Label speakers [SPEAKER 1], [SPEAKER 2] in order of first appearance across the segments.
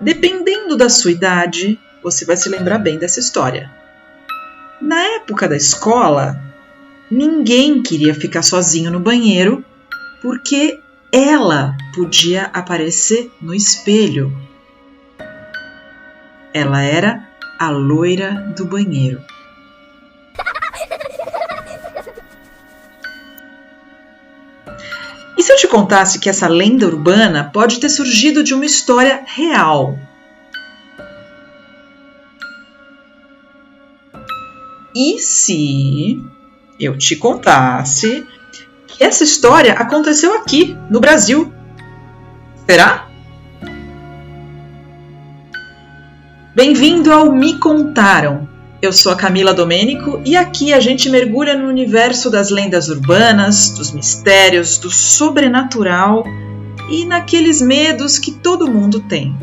[SPEAKER 1] Dependendo da sua idade, você vai se lembrar bem dessa história. Na época da escola, ninguém queria ficar sozinho no banheiro porque ela podia aparecer no espelho. Ela era a loira do banheiro. E se eu te contasse que essa lenda urbana pode ter surgido de uma história real? E se eu te contasse que essa história aconteceu aqui, no Brasil? Será? Bem-vindo ao Me Contaram. Eu sou a Camila Domênico e aqui a gente mergulha no universo das lendas urbanas, dos mistérios, do sobrenatural e naqueles medos que todo mundo tem.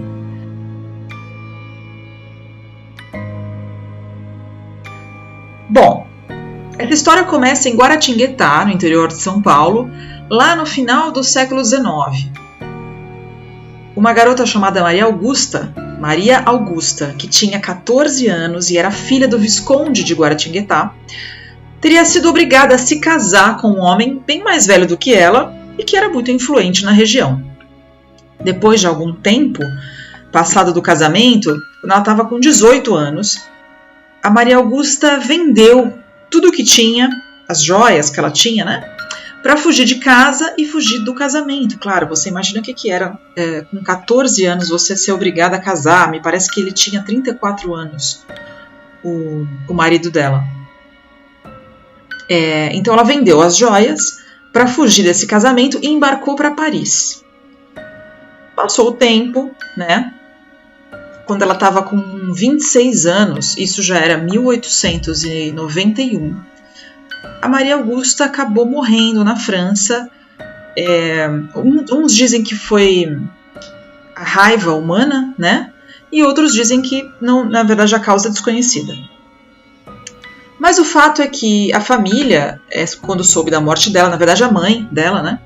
[SPEAKER 1] Bom, essa história começa em Guaratinguetá, no interior de São Paulo, lá no final do século XIX. Uma garota chamada Maria Augusta, que tinha 14 anos e era filha do Visconde de Guaratinguetá, teria sido obrigada a se casar com um homem bem mais velho do que ela e que era muito influente na região. Depois de algum tempo, passado do casamento, quando ela estava com 18 anos, a Maria Augusta vendeu tudo o que tinha, as joias que ela tinha, né? Para fugir de casa e fugir do casamento. Claro, você imagina o que era com 14 anos você ser obrigada a casar. Me parece que ele tinha 34 anos, o marido dela. Então ela vendeu as joias para fugir desse casamento e embarcou para Paris. Passou o tempo, né? Quando ela estava com 26 anos, isso já era 1891, a Maria Augusta acabou morrendo na França. Uns dizem que foi a raiva humana, né? E outros dizem que, não, na verdade, a causa é desconhecida. Mas o fato é que a família, quando soube da morte dela, na verdade a mãe dela, né?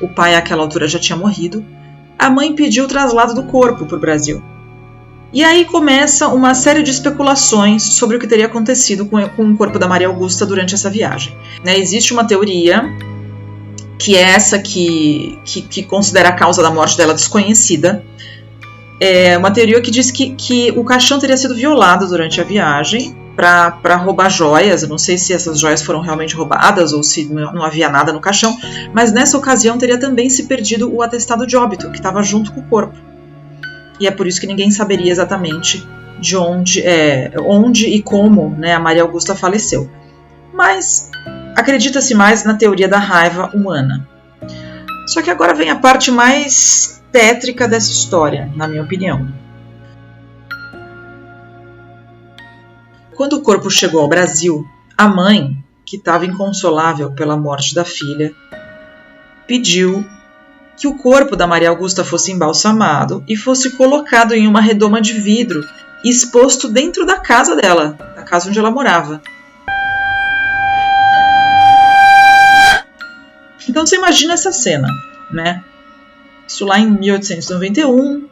[SPEAKER 1] O pai àquela altura já tinha morrido. A mãe pediu o traslado do corpo para o Brasil. E aí começa uma série de especulações sobre o que teria acontecido com o corpo da Maria Augusta durante essa viagem. Existe uma teoria, que é essa que considera a causa da morte dela desconhecida. É uma teoria que diz que o caixão teria sido violado durante a viagem para roubar joias. Eu não sei se essas joias foram realmente roubadas ou se não havia nada no caixão, mas nessa ocasião teria também se perdido o atestado de óbito, que estava junto com o corpo. E é por isso que ninguém saberia exatamente de onde e como, né, a Maria Augusta faleceu. Mas acredita-se mais na teoria da raiva humana. Só que agora vem a parte mais tétrica dessa história, na minha opinião. Quando o corpo chegou ao Brasil, a mãe, que estava inconsolável pela morte da filha, pediu que o corpo da Maria Augusta fosse embalsamado e fosse colocado em uma redoma de vidro e exposto dentro da casa dela, da casa onde ela morava. Então você imagina essa cena, né? Isso lá em 1891,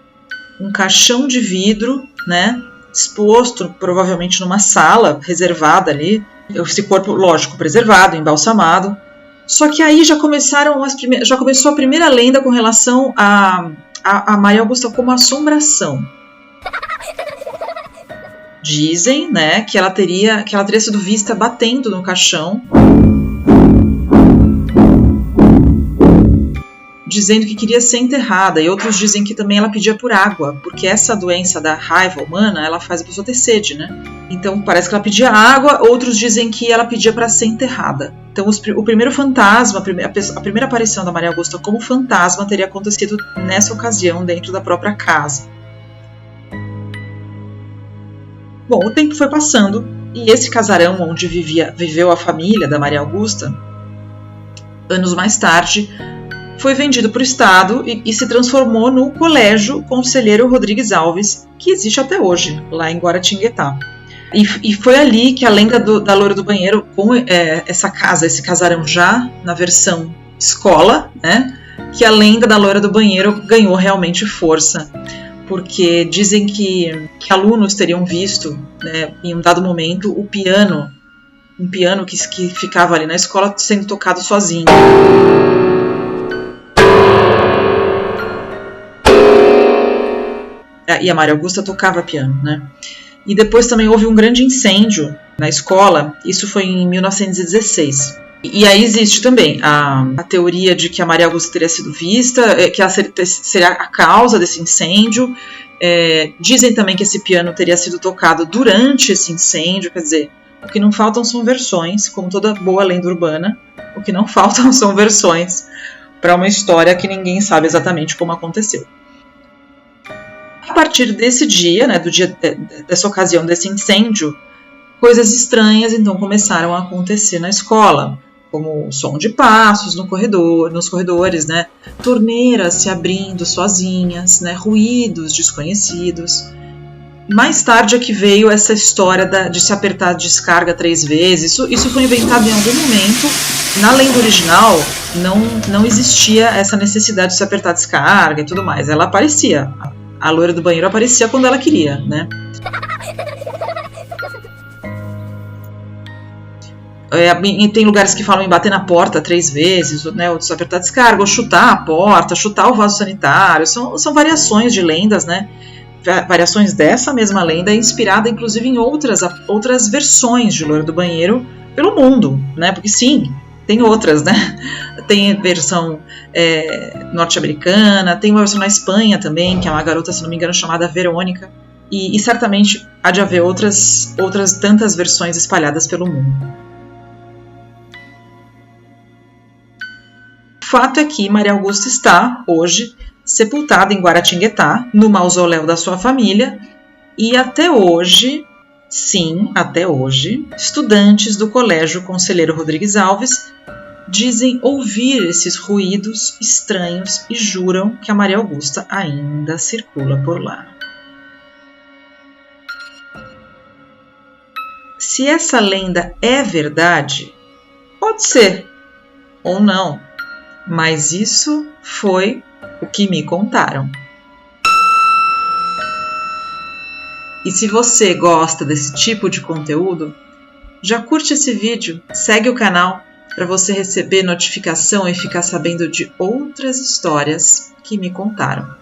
[SPEAKER 1] um caixão de vidro, né? Exposto provavelmente numa sala reservada ali, esse corpo, lógico, preservado, embalsamado. Só que aí já começou a primeira lenda com relação a Maria Augusta como assombração. Dizem, né, que ela teria sido vista batendo no caixão, dizendo que queria ser enterrada, e outros dizem que também ela pedia por água, porque essa doença da raiva humana, ela faz a pessoa ter sede, né? Então parece que ela pedia água, outros dizem que ela pedia para ser enterrada. Então o primeiro fantasma, a primeira aparição da Maria Augusta como fantasma teria acontecido nessa ocasião dentro da própria casa. Bom, o tempo foi passando e esse casarão onde viveu a família da Maria Augusta, anos mais tarde, foi vendido para o Estado e se transformou no Colégio Conselheiro Rodrigues Alves, que existe até hoje, lá em Guaratinguetá. E foi ali que a lenda da loira do banheiro, com essa casa, esse casarão já na versão escola, né, que a lenda da loira do banheiro ganhou realmente força. porque dizem que alunos teriam visto, né, em um dado momento, um piano que ficava ali na escola sendo tocado sozinho. E a Maria Augusta tocava piano, né? E depois também houve um grande incêndio na escola, isso foi em 1916. E aí existe também a teoria de que a Maria Augusta teria sido vista, que ela seria a causa desse incêndio. Dizem também que esse piano teria sido tocado durante esse incêndio, quer dizer, o que não faltam são versões, como toda boa lenda urbana, o que não faltam são versões para uma história que ninguém sabe exatamente como aconteceu. A partir desse dia, né, dessa ocasião, desse incêndio, coisas estranhas então começaram a acontecer na escola, como o som de passos nos corredores, né, torneiras se abrindo sozinhas, né, ruídos desconhecidos. Mais tarde é que veio essa história de se apertar a descarga 3 vezes. Isso foi inventado em algum momento. Na lenda original não existia essa necessidade de se apertar a descarga e tudo mais. Ela aparecia. A loira do banheiro aparecia quando ela queria, né? Tem lugares que falam em bater na porta 3 vezes, né, ou apertar a descarga, ou chutar a porta, chutar o vaso sanitário. São variações de lendas, né? Variações dessa mesma lenda, inspirada inclusive em outras versões de Loira do Banheiro pelo mundo, né? Porque sim, tem outras, né? Tem versão norte-americana, tem uma versão na Espanha também, que é uma garota, se não me engano, chamada Verônica, e certamente há de haver outras tantas versões espalhadas pelo mundo. O fato é que Maria Augusta está, hoje, sepultada em Guaratinguetá, no mausoléu da sua família, e até hoje, sim, até hoje, estudantes do Colégio Conselheiro Rodrigues Alves dizem ouvir esses ruídos estranhos e juram que a Maria Augusta ainda circula por lá. Se essa lenda é verdade, pode ser, ou não, mas isso foi o que me contaram. E se você gosta desse tipo de conteúdo, já curte esse vídeo, segue o canal para você receber notificação e ficar sabendo de outras histórias que me contaram.